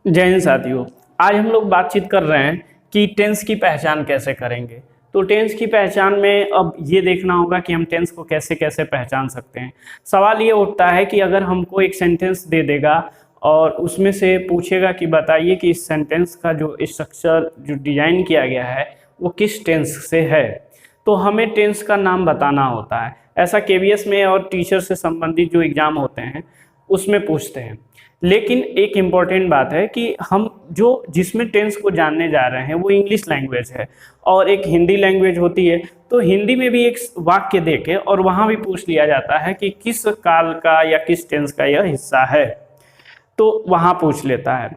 जय हिंद साथियों। आज हम लोग बातचीत कर रहे हैं कि टेंस की पहचान कैसे करेंगे। तो टेंस की पहचान में अब ये देखना होगा कि हम टेंस को कैसे कैसे पहचान सकते हैं। सवाल ये उठता है कि अगर हमको एक सेंटेंस दे देगा और उसमें से पूछेगा कि बताइए कि इस सेंटेंस का जो स्ट्रक्चर जो डिजाइन किया गया है वो किस टेंस से है, तो हमें टेंस का नाम बताना होता है। ऐसा केवीएस में और टीचर से संबंधित जो एग्ज़ाम होते हैं उसमें पूछते हैं। लेकिन एक इम्पॉर्टेंट बात है कि हम जो जिसमें टेंस को जानने जा रहे हैं वो इंग्लिश लैंग्वेज है और एक हिंदी लैंग्वेज होती है। तो हिंदी में भी एक वाक्य देके और वहाँ भी पूछ लिया जाता है कि किस काल का या किस टेंस का यह हिस्सा है, तो वहाँ पूछ लेता है।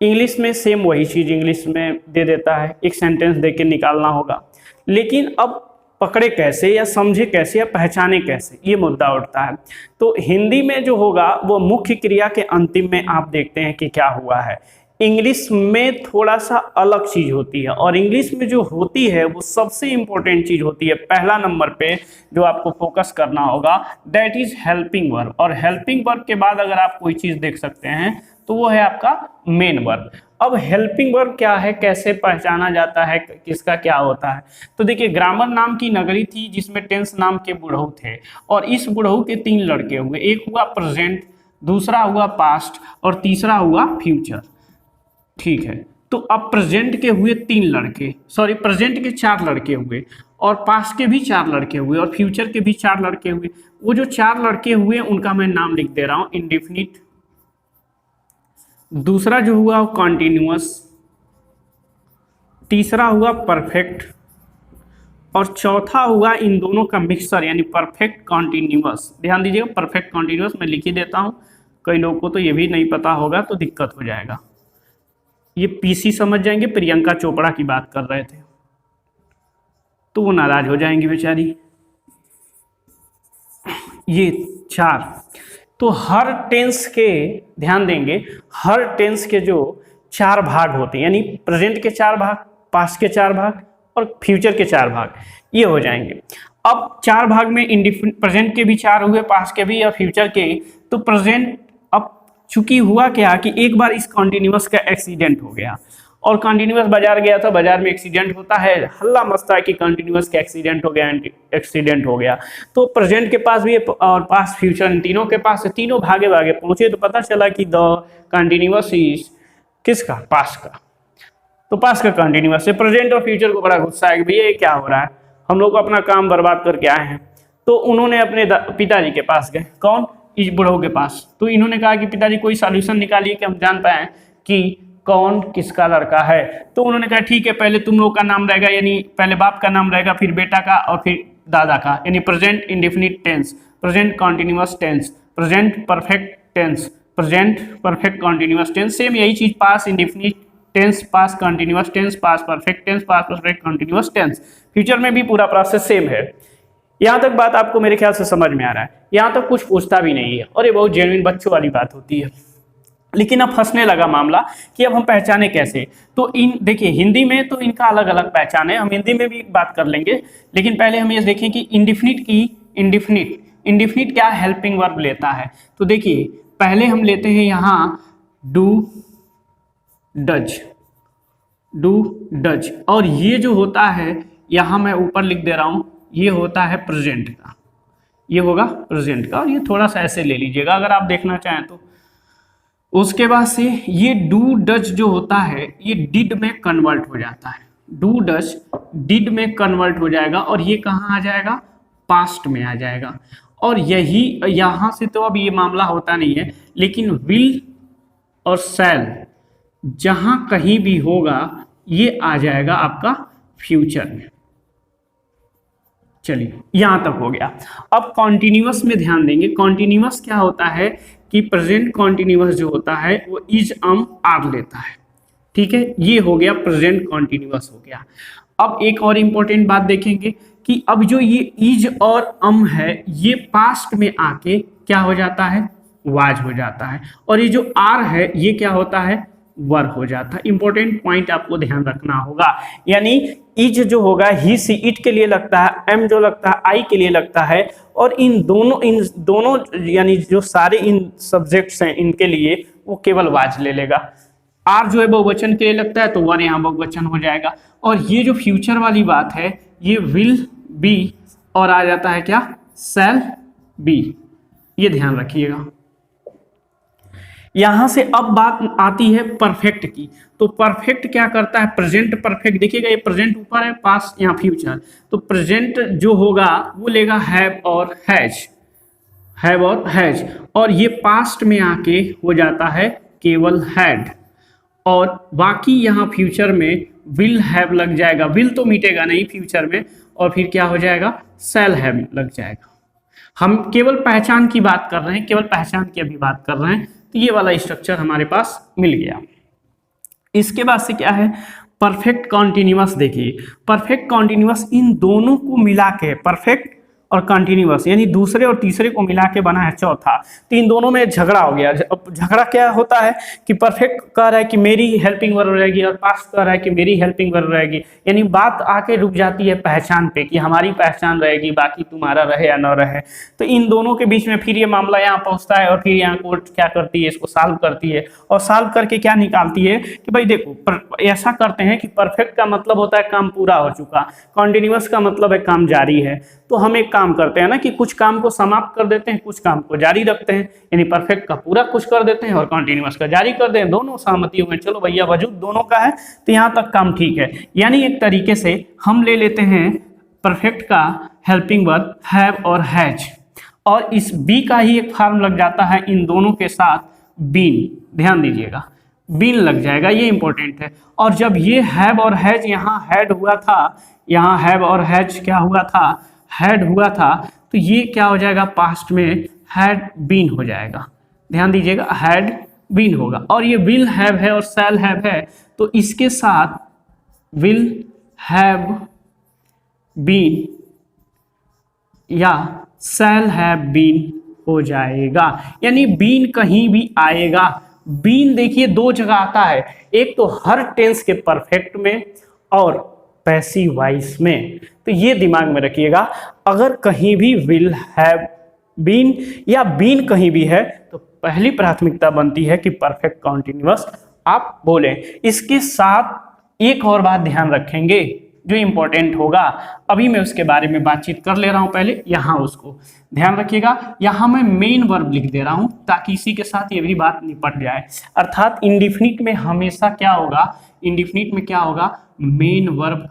इंग्लिश में सेम वही चीज़ इंग्लिश में दे देता है, एक सेंटेंस दे के निकालना होगा। लेकिन अब पकड़े कैसे या समझे कैसे या पहचाने कैसे, ये मुद्दा उठता है। तो हिंदी में जो होगा वो मुख्य क्रिया के अंतिम में आप देखते हैं कि क्या हुआ है। इंग्लिश में थोड़ा सा अलग चीज़ होती है और इंग्लिश में जो होती है वो सबसे इम्पोर्टेंट चीज़ होती है। पहला नंबर पे जो आपको फोकस करना होगा दैट इज़ हेल्पिंग वर्ब, और हेल्पिंग वर्ब के बाद अगर आप कोई चीज़ देख सकते हैं तो वो है आपका मेन वर्ब। अब हेल्पिंग वर्ब क्या है, कैसे पहचाना जाता है, किसका क्या होता है। तो देखिए, ग्रामर नाम की नगरी थी जिसमें टेंस नाम के बुढ़ऊ थे और इस बुढ़ऊ के 3 लड़के हुए। एक हुआ प्रेजेंट, दूसरा हुआ पास्ट और तीसरा हुआ फ्यूचर। ठीक है, तो अब प्रेजेंट के हुए 3 लड़के, सॉरी प्रेजेंट के 4 लड़के हुए और पास्ट के भी 4 लड़के हुए और फ्यूचर के भी 4 लड़के हुए। वो जो 4 लड़के हुए उनका मैं नाम लिख दे रहा हूँ इंडेफिनिट। दूसरा जो हुआ वो कॉन्टिन्यूअस, तीसरा हुआ परफेक्ट और चौथा हुआ इन दोनों का मिक्सर यानी परफेक्ट कॉन्टिन्यूअस। ध्यान दीजिएगा, परफेक्ट कॉन्टिन्यूअस मैं लिख ही देता हूँ, कई लोगों को तो ये भी नहीं पता होगा तो दिक्कत हो जाएगा। ये पीसी समझ जाएंगे, प्रियंका चोपड़ा की बात कर रहे थे तो वो नाराज हो जाएंगी बेचारी। ये 4, तो हर टेंस के, ध्यान देंगे, हर टेंस के जो 4 भाग होते हैं यानी प्रेजेंट के 4 भाग, पास्ट के 4 भाग और फ्यूचर के 4 भाग, ये हो जाएंगे। अब 4 भाग में प्रेजेंट के भी 4 हुए, पास्ट के भी और फ्यूचर के। तो प्रेजेंट, अब चूंकि हुआ क्या कि एक बार इस कॉन्टिन्यूअस का एक्सीडेंट हो गया और कॉन्टिन्यूअस बाजार गया था, बाजार में एक्सीडेंट होता है, हल्ला मचता है कि कॉन्टिन्यूअस का एक्सीडेंट हो गया, एक्सीडेंट हो गया। तो प्रेजेंट के पास भी और पास्ट फ्यूचर इन तीनों के पास, तीनों भागे भागे पहुंचे तो पता चला कि द कॉन्टिन्यूअस इज किसका, पास्ट का। तो पास्ट का कॉन्टिन्यूअस है। प्रेजेंट और फ्यूचर को बड़ा गुस्सा है कि भैया ये क्या हो रहा है, हम लोग अपना काम बर्बाद करके आए हैं। तो उन्होंने अपने पिताजी के पास गए, कौन, इस बुढ़ऊ के पास। तो इन्होंने कहा कि पिताजी कोई सॉल्यूशन निकालिए कि हम जान पाए कि कौन किसका लड़का है। तो उन्होंने कहा ठीक है, पहले तुम लोग का नाम रहेगा, यानी पहले बाप का नाम रहेगा, फिर बेटा का और फिर दादा का, यानी present indefinite tense, present continuous tense, present perfect tense, present perfect continuous tense. Same यही चीज past indefinite tense, past continuous tense, past perfect tense, past perfect continuous tense. Future में भी पूरा प्रोसेस सेम है। यहाँ तक बात आपको मेरे ख्याल से समझ में आ रहा है, यहाँ तक कुछ पूछता भी नहीं है और ये बहुत जेन्युइन बच्चों वाली बात होती है। लेकिन अब फंसने लगा मामला कि अब हम पहचाने कैसे। तो इन देखिए, हिंदी में तो इनका अलग अलग पहचान है, हम हिंदी में भी बात कर लेंगे, लेकिन पहले हम ये देखें कि इंडेफिनिट की, इंडेफिनिट क्या हेल्पिंग वर्ब लेता है। तो देखिए, पहले हम लेते हैं यहाँ डू डज, डू डज, और ये जो होता है यहाँ मैं ऊपर लिख दे रहा हूँ, ये होता है प्रेजेंट का, ये होगा प्रेजेंट का, और ये थोड़ा सा ऐसे ले लीजिएगा अगर आप देखना चाहें तो। उसके बाद से ये डू डज जो होता है ये डिड में कन्वर्ट हो जाता है, डू डज डिड में कन्वर्ट हो जाएगा और ये कहाँ आ जाएगा, पास्ट में आ जाएगा। और यही यहाँ से तो अब ये मामला होता नहीं है, लेकिन विल और शैल जहाँ कहीं भी होगा ये आ जाएगा आपका फ्यूचर में। चलिए, यहां तक हो गया। अब कॉन्टिन्यूअस में ध्यान देंगे। कॉन्टिन्यूअस क्या होता है कि प्रेजेंट कॉन्टिन्यूअस जो होता है वो इज आर लेता है। ठीक है, ये हो गया प्रेजेंट कॉन्टिन्यूअस हो गया। अब एक और इंपॉर्टेंट बात देखेंगे कि अब जो ये इज और है ये पास्ट में आके क्या हो जाता है, वाज हो जाता है, और ये जो आर है ये क्या होता है, वर हो जाता है। इंपॉर्टेंट पॉइंट आपको ध्यान रखना होगा, यानी इज जो होगा ही सी इट के लिए लगता है, एम जो लगता है आई के लिए लगता है, और इन दोनों यानी जो सारे इन सब्जेक्ट्स हैं इनके लिए वो केवल वाज ले लेगा। आर जो है बहुवचन के लिए लगता है तो वर यहाँ बहुवचन हो जाएगा। और ये जो फ्यूचर वाली बात है ये विल बी और आ जाता है क्या, शैल बी। ये ध्यान रखिएगा। यहां से अब बात आती है परफेक्ट की। तो परफेक्ट क्या करता है, प्रेजेंट परफेक्ट, देखिएगा ये प्रेजेंट ऊपर है, पास्ट यहाँ फ्यूचर, तो प्रेजेंट जो होगा वो लेगा हैव और हैज, हैव और हैज, और ये पास्ट में आके हो जाता है केवल हैड, और बाकी यहाँ फ्यूचर में विल हैव लग जाएगा, विल तो मिटेगा नहीं फ्यूचर में, और फिर क्या हो जाएगा, शैल हैव लग जाएगा। हम केवल पहचान की बात कर रहे हैं, केवल पहचान की अभी बात कर रहे हैं, तो ये वाला स्ट्रक्चर हमारे पास मिल गया। इसके बाद से क्या है, परफेक्ट कॉन्टिन्यूअस। देखिए परफेक्ट कॉन्टिन्यूअस इन दोनों को मिला के, परफेक्ट और कंटिन्यूअस यानी दूसरे और तीसरे को मिला के बना है चौथा, तो इन दोनों में झगड़ा हो गया। अब झगड़ा क्या होता है कि परफेक्ट कह रहा है कि मेरी हेल्पिंग वर्ब रहेगी और पास्ट कह रहा है कि मेरी हेल्पिंग वर्ब रहेगी, यानी बात आके रुक जाती है पहचान पे कि हमारी पहचान रहेगी बाकी तुम्हारा रहे या न रहे। तो इन दोनों के बीच में फिर ये मामला यहाँ पहुँचता है और फिर यहाँ कोर्ट क्या करती है, इसको सॉल्व करती है, और सॉल्व करके क्या निकालती है कि भाई देखो ऐसा करते हैं कि परफेक्ट का मतलब होता है काम पूरा हो चुका, कॉन्टिन्यूअस का मतलब है काम जारी है। तो हम एक काम करते हैं ना कि कुछ काम को समाप्त कर देते हैं, कुछ काम को जारी रखते हैं, यानी परफेक्ट का पूरा कुछ कर देते हैं और कॉन्टिन्यूअस का जारी कर देते हैं, दोनों सहमति हो गए, चलो भैया वजूद दोनों का है तो यहाँ तक काम ठीक है। यानी एक तरीके से हम ले लेते हैं परफेक्ट का हेल्पिंग वर्ब हैव और हैज, और इस बी का ही एक फॉर्म लग जाता है इन दोनों के साथ बीन, ध्यान दीजिएगा बीन लग जाएगा, ये इंपॉर्टेंट है। और जब ये हैव और हैज यहाँ हैड हुआ था, यहाँ हैव और हैज क्या हुआ था, हैड हुआ था, तो ये क्या हो जाएगा पास्ट में हैड बीन हो जाएगा, ध्यान दीजिएगा हैड बीन होगा। और ये विल हैव है और शैल हैव है, तो इसके साथ विल हैव बीन या शैल हैव बीन हो जाएगा, यानी बीन कहीं भी आएगा। बीन देखिए दो जगह आता है, एक तो हर टेंस के परफेक्ट में और पैसिव वॉइस में, तो ये दिमाग में रखिएगा। अगर कहीं भी विल हैव बीन या बीन कहीं भी है तो पहली प्राथमिकता बनती है कि परफेक्ट कॉन्टिन्यूअस आप बोलें। इसके साथ एक और बात ध्यान रखेंगे जो इंपॉर्टेंट होगा, अभी मैं उसके बारे में बातचीत कर ले रहा हूं, पहले यहां उसको ध्यान रखिएगा। यहां मैं मेन वर्ब लिख दे रहा हूं ताकि इसी के साथ ये भी बात निपट जाए। अर्थात इंडिफिनिट में हमेशा क्या होगा, इंडिफिनिट में क्या होगा, मेन वर्ब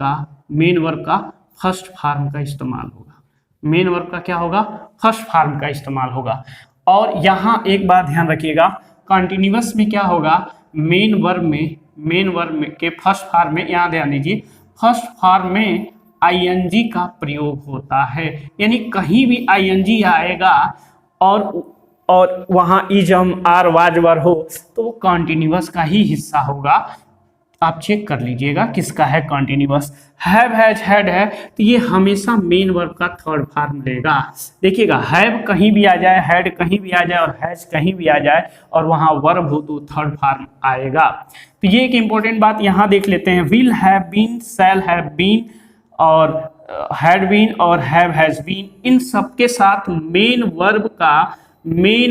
का फर्स्ट फॉर्म का इस्तेमाल होगा, मेन वर्ब का क्या होगा, फर्स्ट फॉर्म का इस्तेमाल होगा। और यहाँ एक बात ध्यान रखिएगा, कंटिन्यूअस में क्या होगा, मेन वर्ब में के फर्स्ट फॉर्म में, यहाँ ध्यान दीजिए फर्स्ट फॉर्म में आईएनजी का प्रयोग होता है, यानी कहीं भी आईएनजी आएगा और वहाँ इजम आर वाज वर हो तो वो कॉन्टिन्यूअस का ही हिस्सा होगा। आप चेक कर लीजिएगा किसका है कॉन्टिन्यूअस, हैव हैज हैड है तो ये हमेशा मेन वर्ब का थर्ड फॉर्म लेगा। देखिएगा हैव कहीं भी आ जाए, हैड कहीं भी आ जाए और हैज कहीं भी आ जाए और वहाँ वर्ब हो तो थर्ड फॉर्म आएगा। तो ये एक इंपॉर्टेंट बात यहाँ देख लेते हैं, will have been, shall have been और हैड बीन और हैव हैज बीन, इन सबके साथ मेन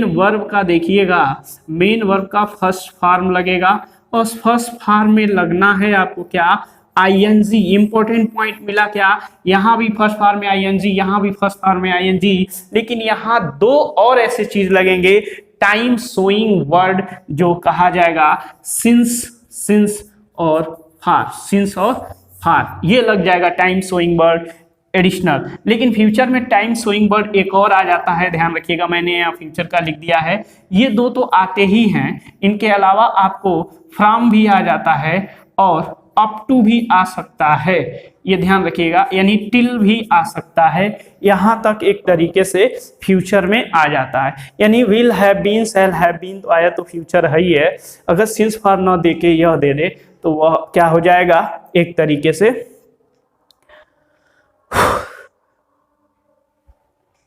वर्ब का देखिएगा, मेन वर्ब का फर्स्ट फॉर्म लगेगा और फर्स्ट फॉर्म में लगना है आपको क्या, आईएनजी। इंपॉर्टेंट पॉइंट मिला क्या, यहाँ भी फर्स्ट फॉर्म में आईएनजी, यहाँ भी फर्स्ट फॉर्म में आईएनजी, लेकिन यहाँ दो और ऐसे चीज लगेंगे, टाइम शोइंग वर्ड जो कहा जाएगा सिंस और फार, ये लग जाएगा टाइम शोइंग वर्ड एडिशनल। लेकिन फ्यूचर में टाइम शोइंग वर्ड एक और आ जाता है, ध्यान रखिएगा मैंने यहाँ फ्यूचर का लिख दिया है। ये दो तो आते ही हैं, इनके अलावा आपको फ्रॉम भी आ जाता है और अप टू भी आ सकता है, ये ध्यान रखिएगा, यानी टिल भी आ सकता है, यहाँ तक एक तरीके से फ्यूचर में आ जाता है। यानी will have been, shall have been तो आया तो फ्यूचर है ही है, अगर सिंस फॉर न दे के यह दे दे तो वह क्या हो जाएगा, एक तरीके से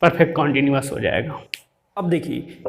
परफेक्ट कॉन्टिन्यूअस हो जाएगा। अब देखिए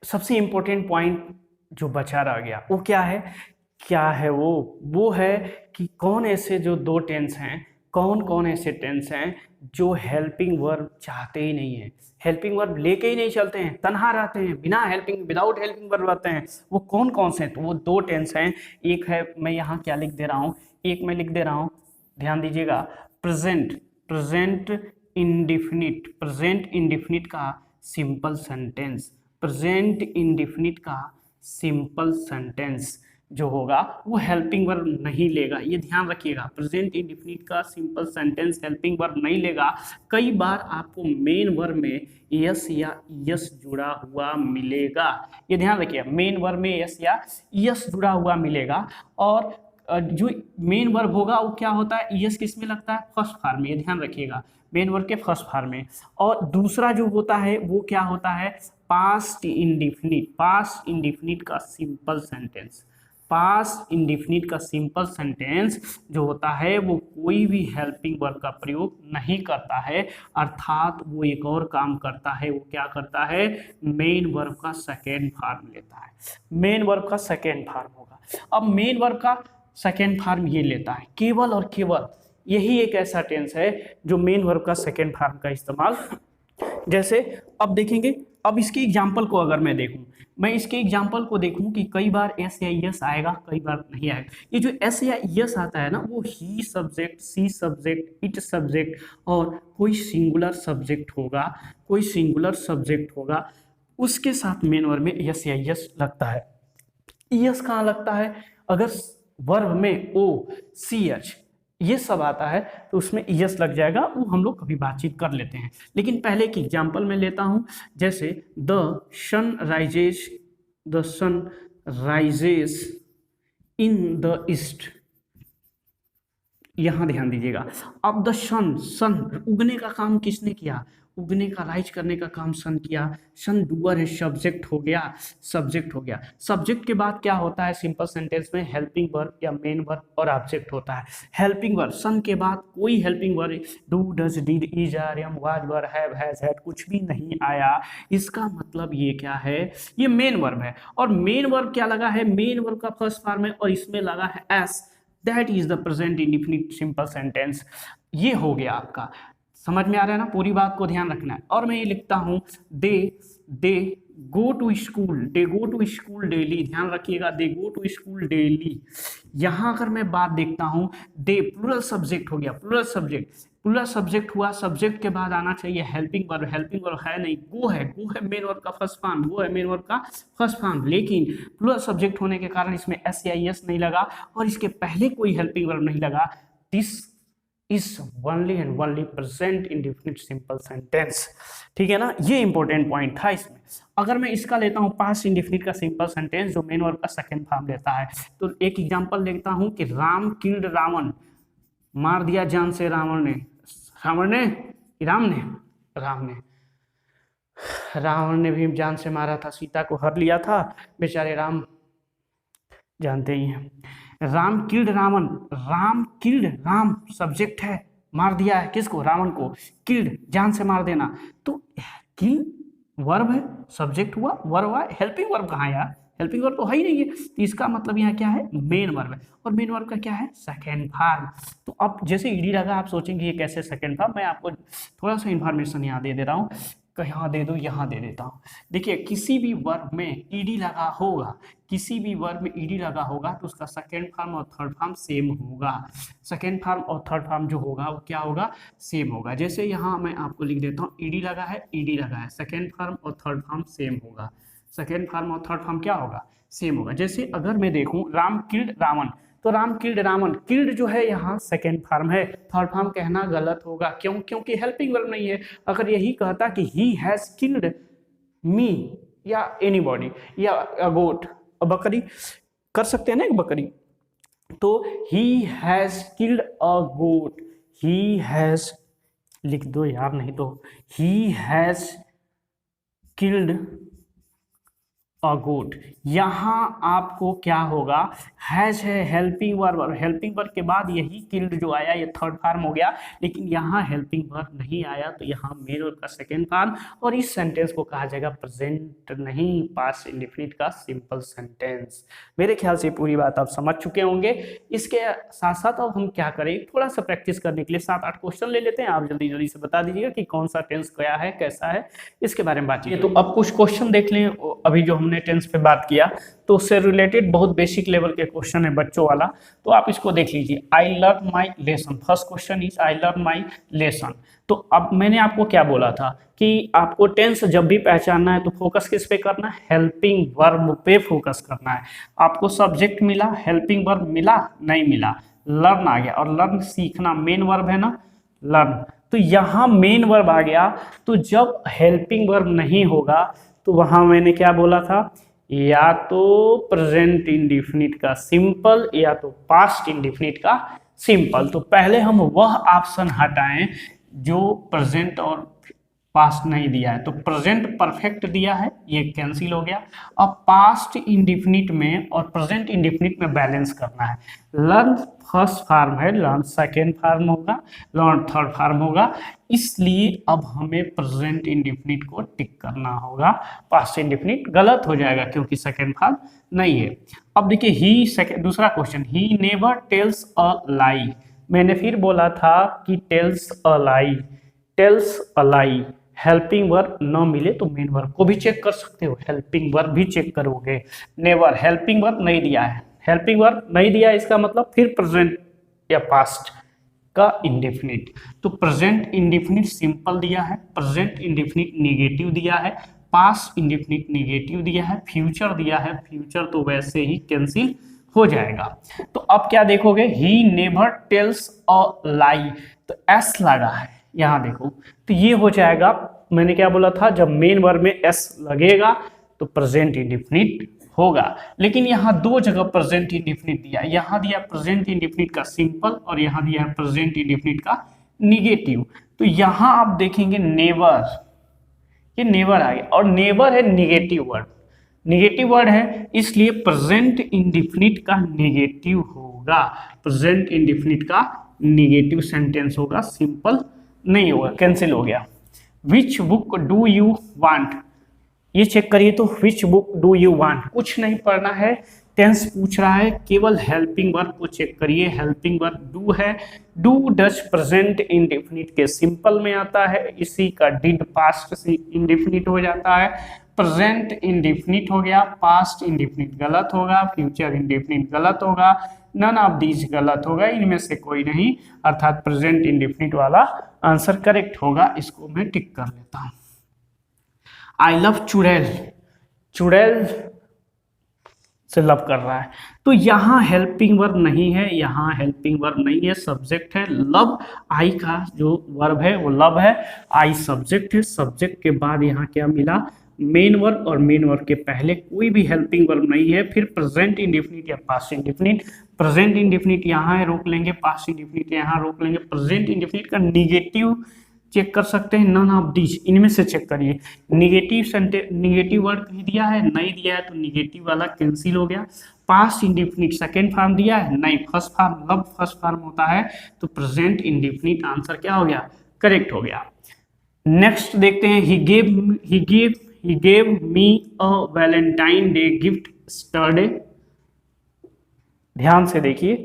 सबसे इंपॉर्टेंट पॉइंट जो बचा रह गया वो क्या है वो है कि कौन ऐसे जो दो टेंस हैं कौन कौन ऐसे टेंस हैं जो हेल्पिंग वर्ब चाहते ही नहीं है, हेल्पिंग वर्ब लेके ही नहीं चलते हैं, तनहा रहते हैं, बिना हेल्पिंग विदाउट हेल्पिंग वर्ब रहते हैं, वो कौन कौन से हैं? तो वो दो टेंस हैं। एक है, मैं यहाँ क्या लिख दे रहा हूँ, एक मैं लिख दे रहा हूँ, ध्यान दीजिएगा, present, present indefinite, present indefinite का सिंपल सेंटेंस, प्रेजेंट इंडिफिनिट का सिंपल सेंटेंस जो होगा वो हेल्पिंग वर्ब नहीं लेगा, ये ध्यान रखिएगा। प्रेजेंट इंडिफिनिट का सिंपल सेंटेंस हेल्पिंग वर्ब नहीं लेगा। कई बार आपको मेन वर्ब में यस या यस जुड़ा हुआ मिलेगा, ये ध्यान रखिए, मेन वर्ब में यस या यस जुड़ा हुआ मिलेगा। और जो मेन वर्ब होगा वो क्या होता है, यस किस में लगता है, फर्स्ट फॉर्म में, ये ध्यान रखिएगा, मेन वर्ब के फर्स्ट फॉर्म में। और दूसरा जो होता है वो क्या होता है, पास्ट इंडिफिनिट, पास्ट इंडिफिनिट का सिंपल सेंटेंस, पास्ट इंडिफिनिट का सिंपल सेंटेंस जो होता है वो कोई भी हेल्पिंग वर्ब का प्रयोग नहीं करता है, अर्थात वो एक और काम करता है, वो क्या करता है, मेन वर्ब का सेकेंड फॉर्म लेता है, मेन वर्ब का सेकेंड फॉर्म होगा। अब मेन वर्ब का सेकेंड फॉर्म ये लेता है, केवल और केवल यही एक ऐसा टेंस है जो मेन वर्ब का सेकेंड फॉर्म का इस्तेमाल, जैसे अब देखेंगे, अब इसके एग्जाम्पल को अगर मैं देखूं, मैं इसके एग्जाम्पल को देखूं कि कई बार एस या यस आएगा, कई बार नहीं आएगा। ये जो एस या यस आता है ना, वो he subject, she subject, it subject और कोई सिंगुलर सब्जेक्ट होगा, कोई सिंगुलर सब्जेक्ट होगा, उसके साथ मेन वर्ब में यस या यस लगता है। यस कहाँ लगता है, अगर वर्ब में ओ, सी एच ये सब आता है तो उसमें यस लग जाएगा, वो हम लोग कभी बातचीत कर लेते हैं। लेकिन पहले की एग्जाम्पल में लेता हूं, जैसे the sun rises, the sun rises in the east, यहां ध्यान दीजिएगा। अब द सन, सन उगने का काम किसने किया, उगने का, राइज करने का काम सन किया, सन डूअर है, सब्जेक्ट हो गया, सब्जेक्ट हो गया। सब्जेक्ट के बाद क्या होता है सिंपल सेंटेंस में, हेल्पिंग वर्ब या मेन वर्ब और ऑब्जेक्ट होता है। हेल्पिंग वर्ब, सन के बाद कोई helping verb, do, does, did, is, are, am, was, were, have, has, had कुछ भी नहीं आया। इसका मतलब ये क्या है, ये मेन वर्ब है। और मेन वर्ब क्या लगा है, मेन वर्ब का फर्स्ट फॉर्म है और इसमें लगा है S, that is the present indefinite simple sentence. ये हो गया आपका, समझ में आ रहा है ना, पूरी बात को ध्यान रखना है। और मैं ये लिखता हूं, they go to school, they go to school daily, ध्यान रखिएगा, they go to school daily. यहां अगर मैं बात देखता हूं, दे प्लूरल सब्जेक्ट हो गया, प्लूरल सब्जेक्ट, प्लूरल सब्जेक्ट हुआ, सब्जेक्ट के बाद आना चाहिए हेल्पिंग वर्ब, हेल्पिंग वर्ब है नहीं, गो है, गो है मेन वर्ब का फर्स्ट फॉर्म, गो है मेन वर्ब का फर्स्ट फॉर्म, लेकिन प्लूरल सब्जेक्ट होने के कारण इसमें एस या एस नहीं लगा और इसके पहले कोई हेल्पिंग वर्ब नहीं लगा। This is only and only present indefinite simple sentence, ठीक है ना, ये इंपॉर्टेंट पॉइंट था इसमें। अगर मैं इसका लेता हूं पास्ट इंडेफिनिट का सिंपल सेंटेंस जो मेन वर्ब का सेकंड फॉर्म लेता है, तो एक एग्जांपल लेता हूं कि राम किल्ड रावण, मार दिया जान से रावण ने, रावण ने, राम ने, राम ने, रावण ने भी जान से मारा था, सीता को हर लिया था, बेचारे राम जानते ही हैं। Ram killed Ravan, Ram killed, Ram subject है, मार दिया है किसको, रावण को, किल्ड जान से मार देना, तो किल वर्ब है, सब्जेक्ट हुआ, वर्ब हुआ, हेल्पिंग वर्ब कहाँ यार, हेल्पिंग वर्ब तो है ही नहीं है, तो इसका मतलब यहाँ क्या है, मेन वर्ब है, और मेन वर्ब का क्या है, सेकेंड फॉर्म। तो अब जैसे ईडी लगा आप सोचेंगे ये कैसे सेकेंड फॉर्म, मैं आपको थोड़ा सा इन्फॉर्मेशन यहाँ दे रहा हूँ, यहाँ दे दो, यहाँ दे देता हूँ। देखिए किसी भी वर्ब में ईडी लगा होगा, किसी भी वर्ब में ईडी लगा होगा तो उसका सेकेंड फॉर्म और थर्ड फॉर्म सेम होगा, सेकेंड फॉर्म और थर्ड फॉर्म जो होगा वो क्या होगा, सेम होगा। जैसे यहाँ मैं आपको लिख देता हूँ, ईडी लगा है, ईडी लगा है, सेकेंड फॉर्म और थर्ड फॉर्म सेम होगा, सेकेंड फॉर्म और थर्ड फॉर्म क्या होगा, सेम होगा। जैसे अगर मैं देखूँ राम किल्ड रावण, तो राम किल्ड रावण, किल्ड जो है यहाँ सेकेंड फॉर्म है, थर्ड फॉर्म कहना गलत होगा, क्यों, क्योंकि हेल्पिंग वर्ब नहीं है। अगर यही कहता कि ही हैज किल्ड मी या एनीबॉडी या अ गोट, बकरी कर सकते हैं ना एक बकरी, तो he has killed a goat, he has लिख दो यार, नहीं तो he has killed a good. यहाँ आपको क्या होगा, हैज है हेल्पिंग वर्ब, और हेल्पिंग वर्ब के बाद यही किल्ड जो आया ये थर्ड फॉर्म हो गया, लेकिन यहाँ हेल्पिंग वर्ब नहीं आया तो यहाँ मेन वर्ब का सेकेंड फॉर्म, और इस सेंटेंस को कहा जाएगा प्रेजेंट नहीं पास्ट इंडेफिनिट का सिंपल सेंटेंस। मेरे ख्याल से पूरी बात आप समझ चुके होंगे। इसके साथ साथ अब हम क्या करें, थोड़ा सा प्रैक्टिस करने के लिए 7-8 क्वेश्चन ले लेते हैं। आप जल्दी जल्दी से बता दीजिएगा कि कौन सा टेंस क्या है, कैसा है, इसके बारे में बातचीत। तो अब कुछ क्वेश्चन देख लें। अभी जो हमने टेंस पे बात किया तो उससे रिलेटेड बहुत बेसिक लेवल के क्वेश्चन है बच्चों वाला, तो आप इसको देख लीजिए। I learn my lesson, first question is I learn my lesson. तो अब मैंने आपको क्या बोला था कि आपको टेंस जब भी पहचानना है तो फोकस किस पे करना है, हेल्पिंग वर्ब पे फोकस करना है। आपको सब्जेक्ट मिला, हेल्पिंग वर्ब मिला नहीं मिला, लर्न आ गया, और लर्न सीखना मेन वर्ब है ना, लर्न। तो यहाँ मेन वर्ब आ गया, तो जब हेल्पिंग वर्ब नहीं होगा तो वहां मैंने क्या बोला था, या तो प्रेजेंट इंडेफिनिट का सिंपल या तो पास्ट इंडेफिनिट का सिंपल। तो पहले हम वह ऑप्शन हटाएं जो प्रेजेंट और पास्ट नहीं दिया है। तो प्रेजेंट परफेक्ट दिया है, ये कैंसिल हो गया। अब पास्ट इंडेफिनिट में और प्रेजेंट इंडेफिनिट में बैलेंस करना है। लर्न फर्स्ट फॉर्म है, लर्न सेकेंड फॉर्म होगा, लर्न थर्ड फॉर्म होगा, इसलिए अब हमें प्रेजेंट इंडेफिनिट को टिक करना होगा। पास्ट इंडेफिनिट गलत हो जाएगा क्योंकि सेकेंड फॉर्म नहीं है। अब देखिए ही दूसरा question, he never tells a lie. मैंने फिर बोला था कि tells a lie, tells a lie, helping verb न मिले तो मेन वर्ब को भी चेक कर सकते हो, हेल्पिंग वर्ब भी चेक करोगे। नेवर हेल्पिंग वर्ब नहीं दिया है, हेल्पिंग वर्ब नहीं दिया, इसका मतलब फिर प्रेजेंट या पास्ट का इंडेफिनिट। तो प्रेजेंट इंडेफिनिट सिंपल दिया है, प्रेजेंट इंडेफिनिट नेगेटिव दिया है, पास्ट इंडेफिनिट नेगेटिव दिया है, फ्यूचर दिया है, फ्यूचर तो वैसे ही कैंसिल हो जाएगा। तो अब क्या देखोगे, ही नेवर टेल्स अ लाई, तो एस लगा है यहाँ देखो, तो ये हो जाएगा। मैंने क्या बोला था, जब मेन वर्ब में एस लगेगा तो प्रेजेंट इंडेफिनिट होगा, लेकिन यहाँ दो जगह प्रेजेंट इंडेफिनिट दिया, यहाँ दिया प्रेजेंट इंडेफिनिट का सिंपल और यहाँ दिया है प्रेजेंट इंडेफिनिट का निगेटिव। तो यहाँ आप देखेंगे नेवर, ये नेवर आ गया, और नेवर है निगेटिव वर्ड, निगेटिव वर्ड है, इसलिए प्रेजेंट इंडेफिनिट का निगेटिव होगा, प्रेजेंट इंडेफिनिट का निगेटिव सेंटेंस होगा, सिंपल नहीं होगा, कैंसिल हो गया। Which book do you want, ये चेक करिए तो which book do you want, कुछ नहीं पढ़ना है, टेंस पूछ रहा है, केवल हेल्पिंग वर्ब को चेक करिए। हेल्पिंग वर्ब डू है, डू डच प्रेजेंट इंडेफिनिट के सिंपल में आता है, इसी का डिड पास्ट से इंडेफिनिट हो जाता है। प्रेजेंट इंडेफिनिट हो गया, पास्ट इंडेफिनिट गलत होगा, फ्यूचर इंडेफिनिट गलत होगा, नन ऑफ दीज गलत होगा, इनमें से कोई नहीं, अर्थात प्रेजेंट इंडेफिनिट वाला आंसर करेक्ट होगा। इसको मैं टिक कर लेता हूं। आई लव चुड़ैल, चुड़ैल से लव कर रहा है, तो यहाँ हेल्पिंग वर्ब नहीं है, यहाँ हेल्पिंग वर्ब नहीं है, सब्जेक्ट है लव, आई का जो वर्ब है वो लव है, आई सब्जेक्ट है, सब्जेक्ट के बाद यहाँ क्या मिला, मेन वर्ब, और मेन वर्ब के पहले कोई भी हेल्पिंग वर्ब नहीं है। फिर प्रेजेंट इंडेफिनिट या पास्ट इंडेफिनिट, प्रेजेंट इंडेफिनिट यहाँ है रोक लेंगे, पास्ट इंडेफिनिट यहाँ रोक लेंगे, प्रेजेंट इंडेफिनिट का निगेटिव चेक कर सकते हैं, नन ऑफ दीज, इनमें से चेक करिए। निगेटिव सेंटेंस, निगेटिव वर्ड कहीं दिया है, नहीं दिया है तो निगेटिव वाला कैंसिल हो गया। पास्ट इंडेफिनिट सेकेंड फॉर्म दिया है, नहीं, first form, love first form होता है, तो प्रेजेंट इंडेफिनिट आंसर क्या हो गया, करेक्ट हो गया। नेक्स्ट देखते हैं, he gave me a Valentine Day gift yesterday। ध्यान से देखिए,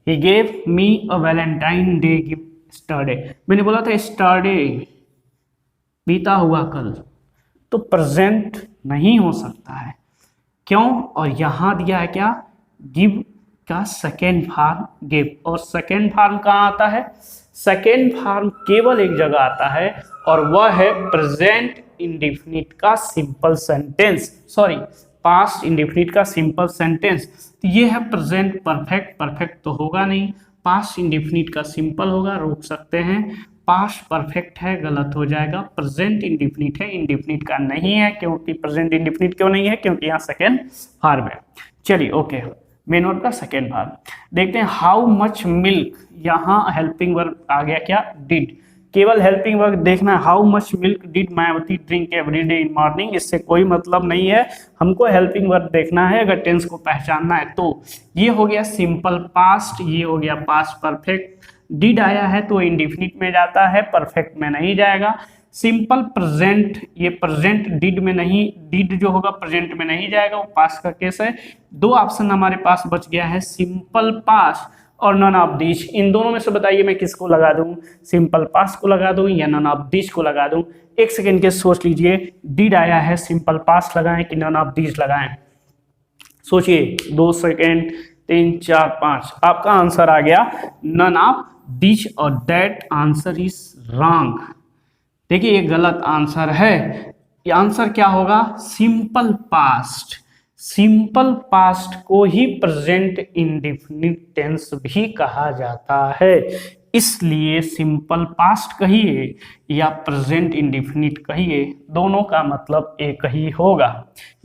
he gave me a Valentine Day gift yesterday, मैंने बोला था yesterday बीता हुआ कल, तो प्रेजेंट नहीं हो सकता है, क्यों, और यहां दिया है क्या, गिव का सेकेंड फॉर्म गिव, और सेकेंड फॉर्म कहाँ आता है, सेकेंड फॉर्म केवल एक जगह आता है और वह है प्रेजेंट इंडेफिनिट का simple sentence, sorry past indefinite का सिंपल सेंटेंस। तो ये है प्रेजेंट परफेक्ट, परफेक्ट तो होगा नहीं, पास्ट इंडेफिनिट का सिंपल होगा, रोक सकते हैं, पास्ट परफेक्ट है, गलत हो जाएगा, प्रेजेंट इंडेफिनिट है, इंडेफिनिट का नहीं है, क्योंकि प्रेजेंट इंडेफिनिट क्यों नहीं है, क्योंकि यहाँ सेकेंड फॉर्म है। चलिए ओके, मेन वर्ब का सेकेंड फॉर्म देखते हैं। हाउ मच मिल्क, यहाँ हेल्पिंग वर्ब आ गया क्या, डिड, केवल हेल्पिंग वर्ब देखना, how much milk did Mayawati drink every day in morning, इससे कोई मतलब नहीं है, हमको हेल्पिंग वर्ब देखना है अगर टेंस को पहचानना है तो। ये हो गया सिंपल पास्ट, ये हो गया पास्ट परफेक्ट। डिड आया है तो इंडेफिनिट में जाता है, परफेक्ट में नहीं जाएगा। सिंपल प्रेजेंट, ये प्रेजेंट डिड में नहीं, डिड जो होगा प्रेजेंट में नहीं जाएगा, वो पास्ट का केस है। दो ऑप्शन हमारे पास बच गया है, सिंपल पास्ट और नन ऑफ दिस। इन दोनों में से बताइए मैं किसको लगा दूं, सिंपल पास्ट को लगा दूं या नन ऑफ दिस को लगा दूं। एक सेकेंड के सोच लीजिए, डिड आया है, सिंपल पास्ट लगाएं कि नन ऑफ दिस लगाएं, सोचिए। 2 सेकेंड, 3 4 5, आपका आंसर आ गया नन ऑफ दिस और दैट आंसर इज रॉन्ग। देखिए ये गलत आंसर है, ये आंसर क्या होगा, सिंपल पास्ट। सिंपल पास्ट को ही प्रेजेंट इंडेफिनिट टेंस भी कहा जाता है, इसलिए सिंपल पास्ट कहिए या प्रेजेंट इंडेफिनिट कहिए, दोनों का मतलब एक ही होगा।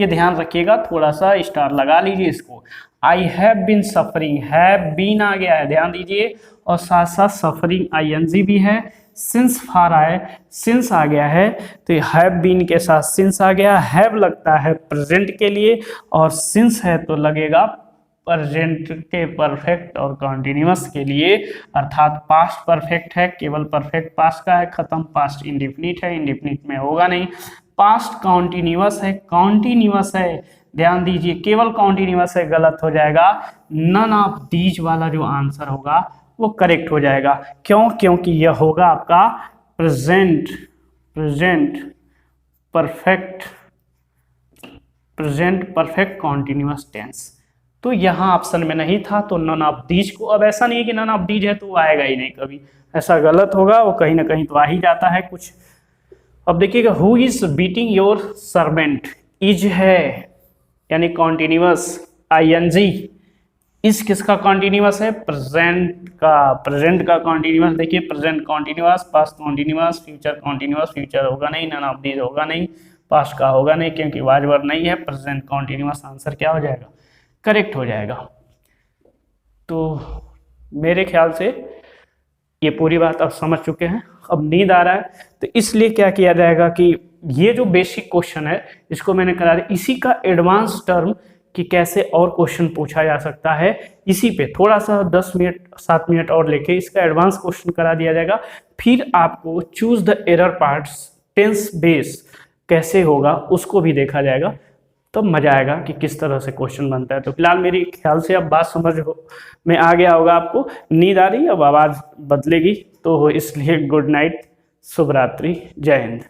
ये ध्यान रखिएगा, थोड़ा सा स्टार लगा लीजिए इसको। I have been suffering, have been आ गया है, ध्यान दीजिए, और साथ साथ सफरिंग आईएनजी भी है। सिंस फार आए, सिंस आ गया है तो हैव बीन के साथ सिंस आ गया, हैव लगता है प्रेजेंट के लिए और सिंस है तो लगेगा प्रेजेंट के परफेक्ट और कॉन्टिन्यूअस के लिए, अर्थात पास्ट परफेक्ट है, केवल परफेक्ट पास्ट का है, खत्म पास्ट इंडेफिनिट है, इंडेफिनिट में होगा नहीं। पास्ट कॉन्टिन्यूअस है, कॉन्टिन्यूअस है, ध्यान दीजिए, केवल कॉन्टिन्यूअस है, गलत हो जाएगा। नन ऑफ दीज वाला जो आंसर होगा वो करेक्ट हो जाएगा। क्यों, क्योंकि यह होगा आपका present, present perfect, present perfect continuous tense. तो यहाँ ऑप्शन में नहीं था तो नन ऑफ दीज को, अब ऐसा नहीं है कि नन ऑफ दीज है तो वो आएगा ही नहीं, कभी ऐसा गलत होगा, वो कहीं ना कहीं तो आ ही जाता है कुछ। अब देखिएगा, who is beating your servant, is है यानी कॉन्टिन्यूअस, आईएनजी, इस किसका कॉन्टिन्यूअस है, प्रेजेंट का, प्रेजेंट का कॉन्टिन्यूअस। देखिए present continuous, past continuous, future continuous, future होगा नहीं, नन ऑफ दीज होगा नहीं, पास्ट का होगा नहीं क्योंकि वाज वर्ब नहीं है, प्रेजेंट कॉन्टिन्यूअस आंसर क्या हो जाएगा, करेक्ट हो जाएगा। तो मेरे ख्याल से ये पूरी बात आप समझ चुके हैं। अब नींद आ रहा है तो इसलिए क्या किया जाएगा कि ये जो बेसिक क्वेश्चन है इसको मैंने करा दिया, इसी का एडवांस टर्म कि कैसे और क्वेश्चन पूछा जा सकता है, इसी पे थोड़ा सा 10 मिनट 7 मिनट और लेके इसका एडवांस क्वेश्चन करा दिया जाएगा। फिर आपको choose the error parts, tense base कैसे होगा उसको भी देखा जाएगा, तब तो मजा आएगा कि किस तरह से क्वेश्चन बनता है। तो फिलहाल मेरे ख्याल से अब बात समझ में आ गया होगा आपको। नींद आ रही है, अब आवाज़ बदलेगी तो इसलिए गुड नाइट, शुभ रात्रि, जय हिंद।